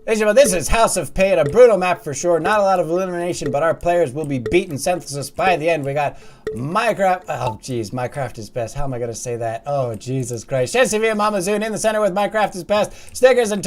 This is House of Pain, a brutal map for sure. Not a lot of elimination, but our players will be beaten senseless by the end. We got Minecraft. Oh, geez, Minecraft is best. How am I going to say that? Oh, Jesus Christ. ShensTV and Mama Zoon in the center with Minecraft is best. Stickers and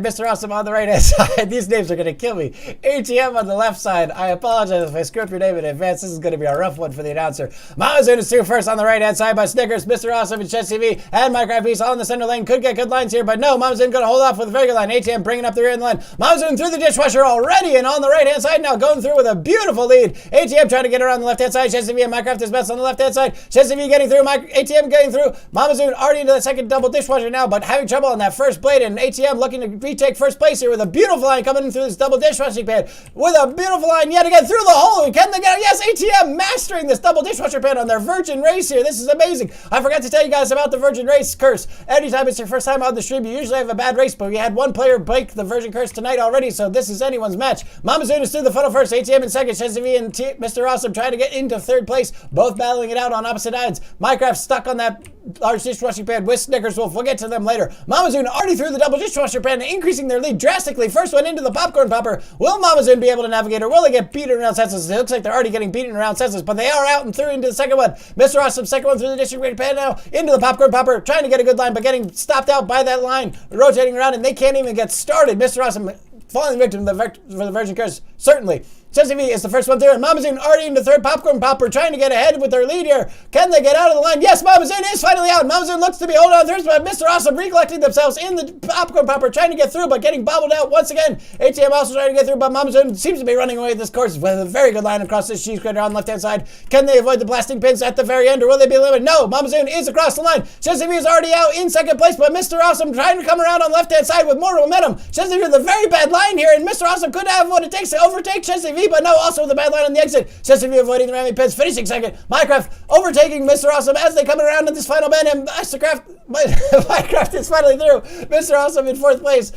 Mr. Awesome on the right-hand side. These names are going to kill me. ATM on the left side. I apologize if I screw up your name in advance. This is going to be a rough one for the announcer. Mama Zoon is 2 first on the right-hand side by Snickers, Mr. Awesome, and ShensTV, and Minecraft Beast all in the center lane. Could get good lines here, but no. Mama Zoon going to hold off with a very good line. ATM bringing up the rear end line. Mama Zoon through the dishwasher already, and on the right-hand side now going through with a beautiful lead. ATM trying to get around the left-hand side. ShensTV and Minecraft is best on the left-hand side. ShensTV getting through. ATM getting through. Mama Zoon already into the second double dishwasher now, but having trouble on that first blade, and ATM looking to retake first place here with a beautiful line coming in through this double dishwashing pan with a beautiful line yet again through the hole. Can they get it? Yes, ATM mastering this double dishwasher pan on their virgin race here. This is amazing. I forgot to tell you guys about the virgin race curse. Anytime it's your first time on the stream, you usually have a bad race, but we had one player break the virgin curse tonight already, so this is anyone's match. Mama Zoon is through the funnel first, ATM in second, ShensTV and Mr. Awesome trying to get into third place, both battling it out on opposite ends. Minecraft stuck on that large dishwashing pan with Snickers Wolf. We'll get to them later. Mama Zoon already through the double dishwasher pan, increasing their lead drastically. First one into the popcorn popper. Will Mama Zoon be able to navigate, or will they get beaten around senseless? It looks like they're already getting beaten around senseless, but they are out and through into the second one. Mr. Awesome, second one through the dishwashing pan now, into the popcorn popper, trying to get a good line, but getting stopped out by that line, rotating around, and they can't even get started. Mr. Awesome falling victim for the virgin curse, certainly. ShensTV is the first one through, and Mama Zoon already into third popcorn popper, trying to get ahead with their lead here. Can they get out of the line? Yes, Mama Zoon is finally out. Mama Zoon looks to be holding on through, but Mr. Awesome recollecting themselves in the popcorn popper, trying to get through, but getting bobbled out once again. ATM also trying to get through, but Mama Zoon seems to be running away this course with a very good line across this cheese grater on the left-hand side. Can they avoid the blasting pins at the very end, or will they be eliminated? No, Mama Zoon is across the line. ShensTV is already out in second place, but Mr. Awesome trying to come around on the left-hand side with more momentum. ShensTV with a very bad line here, and Mr. Awesome could have what it takes to overtake ShensTV, but no, also with a bad line on the exit. ShensTV avoiding the ramming pins, finishing second. Minecraft overtaking Mr. Awesome as they come around in this final bend, and Minecraft is finally through. Mr. Awesome in fourth place.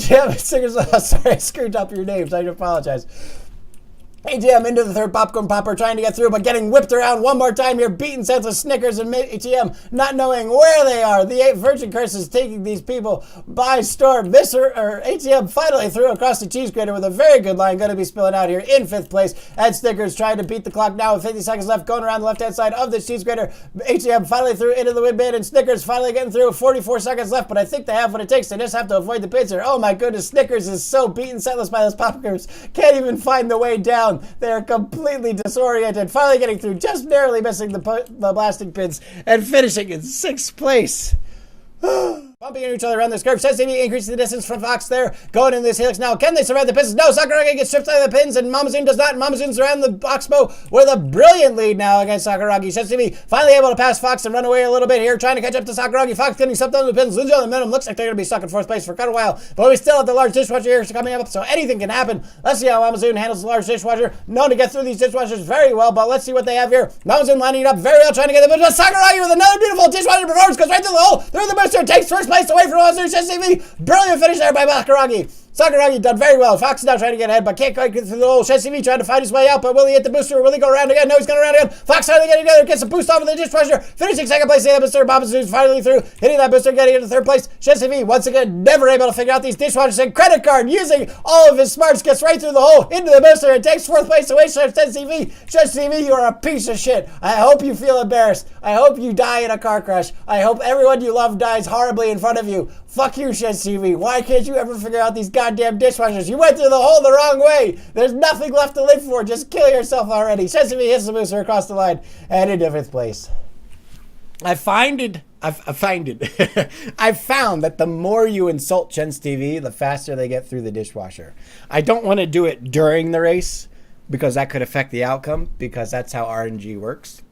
Sorry, I screwed up your names. I apologize. ATM into the third popcorn popper, trying to get through, but getting whipped around one more time here, beaten senseless. Snickers and ATM not knowing where they are. The virgin curse is taking these people by storm. ATM finally through across the cheese grater with a very good line, going to be spilling out here in fifth place. And Snickers trying to beat the clock now with 50 seconds left, going around the left-hand side of the cheese grater. ATM finally through into the wind bin, and Snickers finally getting through. 44 seconds left, but I think they have what it takes. They just have to avoid the pins here. Oh my goodness, Snickers is so beaten senseless by those popcorns. Can't even find the way down. They are completely disoriented, finally getting through, just narrowly missing the blasting pins, and finishing in sixth place. Bumping into each other around this curve. ShensTV increases the distance from Fox there. Going into this helix now. Can they survive the pins? No, Sakuragi gets stripped out of the pins, and Mama Zoon does not. And Mama Zoon's around the Oxbow with a brilliant lead now against Sakuragi. ShensTV finally able to pass Fox and run away a little bit here, trying to catch up to Sakuragi. Fox getting sucked on the pins, losing on the minimum. Looks like they're going to be stuck in fourth place for quite a while. But we still have the large dishwasher here coming up, so anything can happen. Let's see how Mama Zoon handles the large dishwasher. Known to get through these dishwashers very well, but let's see what they have here. Mama Zoon lining it up very well, trying to get the but Sakuragi with another beautiful dishwasher performance, goes right through the hole, through the booster, takes first place away from Mama Zoon. ShensTV, brilliant finish there by Sakuragi. Sakuragi done very well. Fox is now trying to get ahead, but can't quite get through the hole. ShensTV trying to find his way out, but will he hit the booster, or will he go around again? No, he's going around again. Fox finally getting together, gets a boost off of the dishwasher, finishing second place in the booster. Mama Zoon's finally through, hitting that booster, getting into third place. ShensTV, once again, never able to figure out these dishwashers, and credit card, using all of his smarts, gets right through the hole, into the booster, and takes fourth place away from ShensTV. ShensTV, you are a piece of shit. I hope you feel embarrassed. I hope you die in a car crash. I hope everyone you love dies horribly in front of you. Fuck you, ShensTV. Why can't you ever figure out these goddamn dishwashers? You went through the hole the wrong way. There's nothing left to live for. Just kill yourself already. ShensTV hits the booster across the line and into fifth place. I found that the more you insult ShensTV, the faster they get through the dishwasher. I don't want to do it during the race because that could affect the outcome, because that's how RNG works.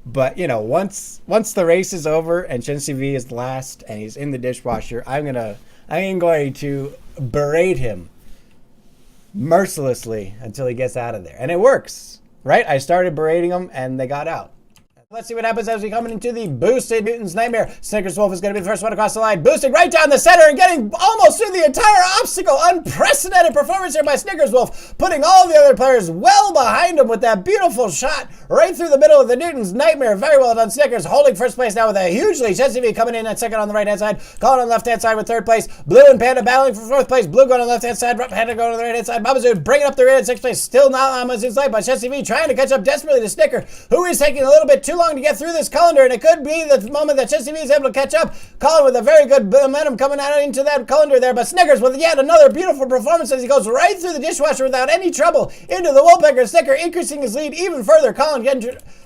But, you know, once the race is over and ShensTV is last and he's in the dishwasher, I'm going to berate him mercilessly until he gets out of there. And it works, right? I started berating him and they got out. Let's see what happens as we come into the boosted Newton's Nightmare. Snickers Wolf is going to be the first one across the line, boosting right down the center and getting almost through the entire obstacle. Unprecedented performance here by Snickers Wolf, putting all the other players well behind him with that beautiful shot right through the middle of the Newton's Nightmare. Very well done, Snickers, holding first place now with a huge lead. ShensTV coming in at second on the right-hand side, Colin on the left-hand side with third place. Blue and Panda battling for fourth place. Blue going on the left-hand side, Panda going on the right-hand side. Mamazoon bringing up the rear in sixth place. Still not Mamazoon's light, but ShensTV trying to catch up desperately to Snicker, who is taking a little bit too long to get through this colander, and it could be the moment that ShensTV is able to catch up. Colin with a very good momentum coming out into that colander there, but Snickers with yet another beautiful performance as he goes right through the dishwasher without any trouble into the woolpicker. Snicker increasing his lead even further. Colin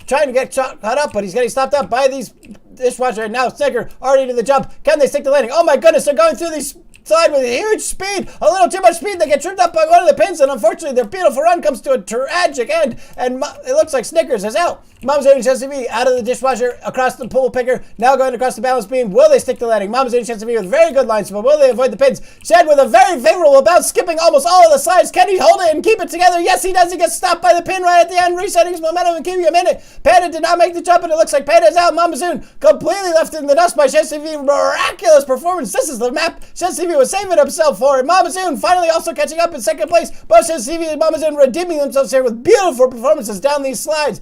trying to get caught up, but he's getting stopped up by these dishwasher, and now Snicker already to the jump. Can they stick the landing? Oh my goodness, they're going through these slide with huge speed, a little too much speed. They get tripped up by one of the pins, and unfortunately their beautiful run comes to a tragic end, and it looks like Snickers is out. Mamazoon and ShensTV out of the dishwasher, across the pool picker, now going across the balance beam. Will they stick the landing? Mamazoon and ShensTV with very good lines, but will they avoid the pins? Shed with a very favorable bounce, skipping almost all of the slides. Can he hold it and keep it together? Yes, he does. He gets stopped by the pin right at the end, resetting his momentum and keeping him in it. Panda did not make the jump, and it looks like Panda is out. Mamazoon completely left in the dust by ShensTV. Miraculous performance. This is the map ShensTV was saving himself for. Mamazoon finally also catching up in second place. Both ShensTV and Mamazoon redeeming themselves here with beautiful performances down these slides.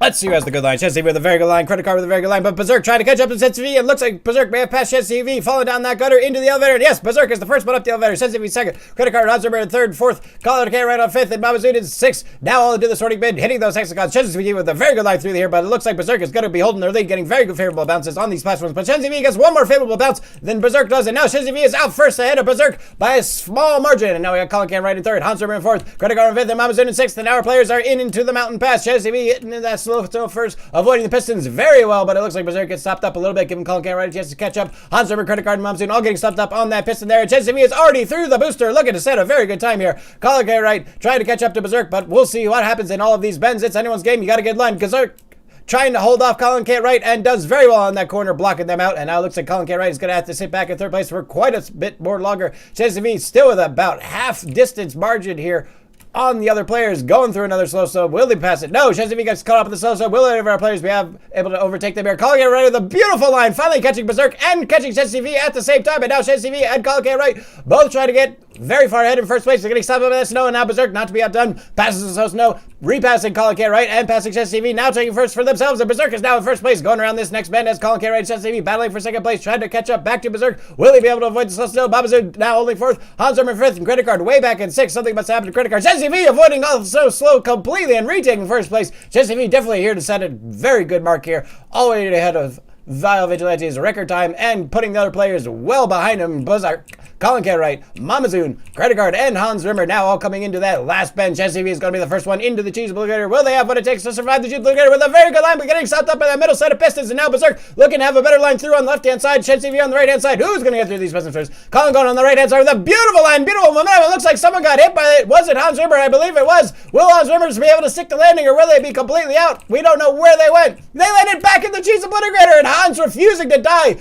Let's see who has the good line. ShensTV with a very good line. Credit Card with a very good line. But Berserk trying to catch up to ShensTV. It looks like Berserk may have passed ShensTV, falling down that gutter into the elevator. And yes, Berserk is the first one up the elevator. ShensTV second. Credit Card, Hanserberg in third, fourth. Colin K right on fifth. And Mamazoon in sixth. Now all into the sorting bin, hitting those hexagons. ShensTV with a very good line through here. But it looks like Berserk is going to be holding their lead, getting very good favorable bounces on these platforms. But ShensTV gets one more favorable bounce than Berserk does. And now ShensTV is out first ahead of Berserk by a small margin. And now we got Colin K right in third. Hanserberg in fourth. Credit Card in fifth. And Mamazoon in sixth. And now our players are into the mountain pass. ShensTV hitting in that slow first, avoiding the Pistons very well, but it looks like Berserk gets stopped up a little bit, giving Colin K right a chance to catch up. Hanserberg, Credit Card, and Mamazoon all getting stopped up on that piston there. And ShensTV is already through the booster, looking to set a very good time here. Colin K right trying to catch up to Berserk, but we'll see what happens in all of these bends. It's anyone's game. You got to get line. Berserk trying to hold off Colin K right and does very well on that corner, blocking them out. And now it looks like Colin K right is going to have to sit back in third place for quite a bit more longer. ShensTV still with about half distance margin here on the other players, going through another slow. Will they pass it? No, ShensTV gets caught up in the slow. Will any of our players be able to overtake them here? Colin K right with a beautiful line, finally catching Berserk and catching ShensTV at the same time. And now ShensTV and Colin K right both trying to get very far ahead in first place. They're getting stopped by the snow, and now Berserk, not to be outdone, passes the slow snow, repassing Colin K right and passing ShensTV, now taking first for themselves. And Berserk is now in first place, going around this next bend as Colin K right and ShensTV battling for second place, trying to catch up back to Berserk. Will he be able to avoid the slow snow? Mamazoon now holding fourth. Hanserberg fifth, and Credit Card way back in sixth. Something must happen to Credit Card. ShensTV avoiding all so slow completely and retaking first place. ShensTV definitely here to set a very good mark here, all the way ahead of Vile Vigilante's record time and putting the other players well behind him. Berserk, Colin K right, Mamazoon, Credit Card, and Hans Rimmer now all coming into that last bench. ShensTV is going to be the first one into the cheese obligator. Will they have what it takes to survive the cheese obligator with a very good line, but getting stopped up by that middle set of pistons? And now Berserk looking to have a better line through on the left-hand side. ShensTV on the right-hand side. Who's going to get through these pistons first? Colin going on the right-hand side with a beautiful line, beautiful momentum. It looks like someone got hit by it. Was it Hans Rimmer? I believe it was. Will Hans Rimmer be able to stick the landing, or will they be completely out? We don't know where they went. They landed back in the cheese obliterator, and Hans refusing to die,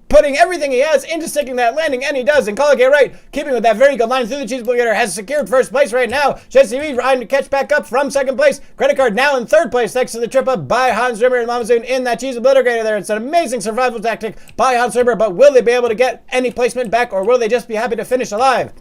putting everything he has into sticking that landing, and he does. And Colin K right, keeping with that very good line through the cheese obligator, has secured first place right now. ShensTV trying to catch back up from second place. Credit Card now in third place, thanks to the trip up by Hans Rimmer and Mamazoon in that cheese obliterator there. It's an amazing survival tactic by Hans Rimmer, but will they be able to get any placement back, or will they just be happy to finish alive?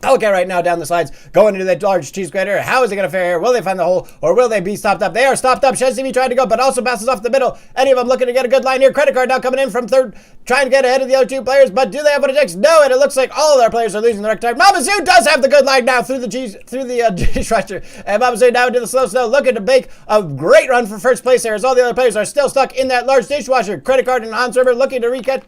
Okay, right now down the slides, going into that large cheese grater. How is it going to fare here? Will they find the hole, or will they be stopped up? They are stopped up. ShensTV trying to go, but also bounces off the middle. Any of them looking to get a good line here. Credit Card now coming in from third, trying to get ahead of the other two players, but do they have what it takes? No, and it looks like all of our players are losing the record time. Mamazoon does have the good line now through the dishwasher, and Mamazoon now into the slow snow, looking to make a great run for first place there, as all the other players are still stuck in that large dishwasher. Credit Card and Hans Rimmer looking to recatch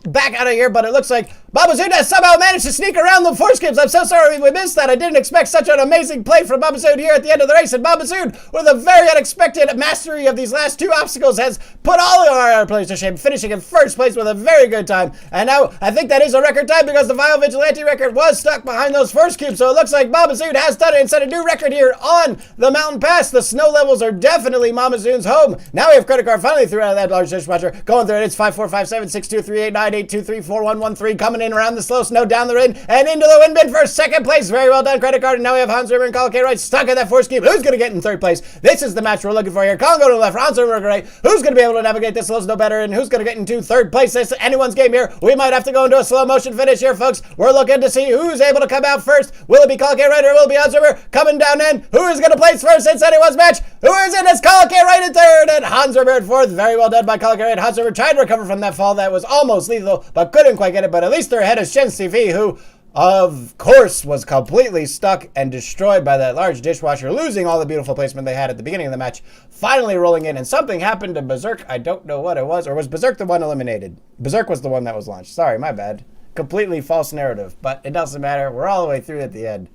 back out of here, but it looks like Mamazoon has somehow managed to sneak around the force cubes. I'm so sorry we missed that. I didn't expect such an amazing play from Mamazoon here at the end of the race, and Mamazoon, with a very unexpected mastery of these last two obstacles, has put all of our other players to shame, finishing in first place with a very good time. And now I think that is a record time, because the Vile Vigilante record was stuck behind those force cubes, so it looks like Mamazoon has done it and set a new record here on the mountain pass. The snow levels are definitely Mamazoon's home. Now we have Credit Card finally through out of that large dishwasher, going through it. It's 5457623898234113 coming coming in around the slow snow, down the ring, and into the wind bin for second place. Very well done, Credit Card. And now we have Hans River and Call K right stuck in that force cube. Who's going to get in third place? This is the match we're looking for here. Congo to the left, Hans River right. Who's going to be able to navigate this slow snow better, and who's going to get into third place? This is anyone's game here. We might have to go into a slow motion finish here, folks. We're looking to see who's able to come out first. Will it be Call K right or will it be Hans River coming down in? Who is going to place first? It's anyone's match. Who is it? It's Call K right in third and Hans River in fourth. Very well done by Call K right. Hans River tried to recover from that fall that was almost lethal, but couldn't quite get it. But at least they're ahead of ShensTV, who, of course, was completely stuck and destroyed by that large dishwasher, losing all the beautiful placement they had at the beginning of the match, finally rolling in. And something happened to Berserk. I don't know what it was. Or was Berserk the one eliminated? Berserk was the one that was launched. Sorry, my bad. Completely false narrative. But it doesn't matter. We're all the way through at the end.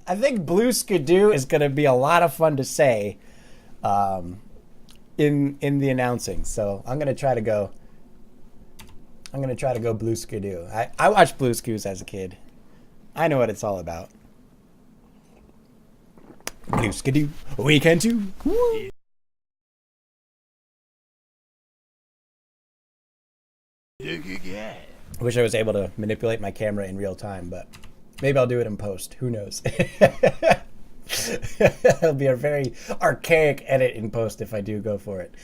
I think Blue Skidoo is going to be a lot of fun to say in the announcing. So I'm going to try to go. I'm going to try to go Blue Skidoo. I watched Blue Skidoos as a kid. I know what it's all about. Blue Skidoo, we can too. Woo. I wish I was able to manipulate my camera in real time, but maybe I'll do it in post. Who knows? It'll be a very archaic edit in post if I do go for it.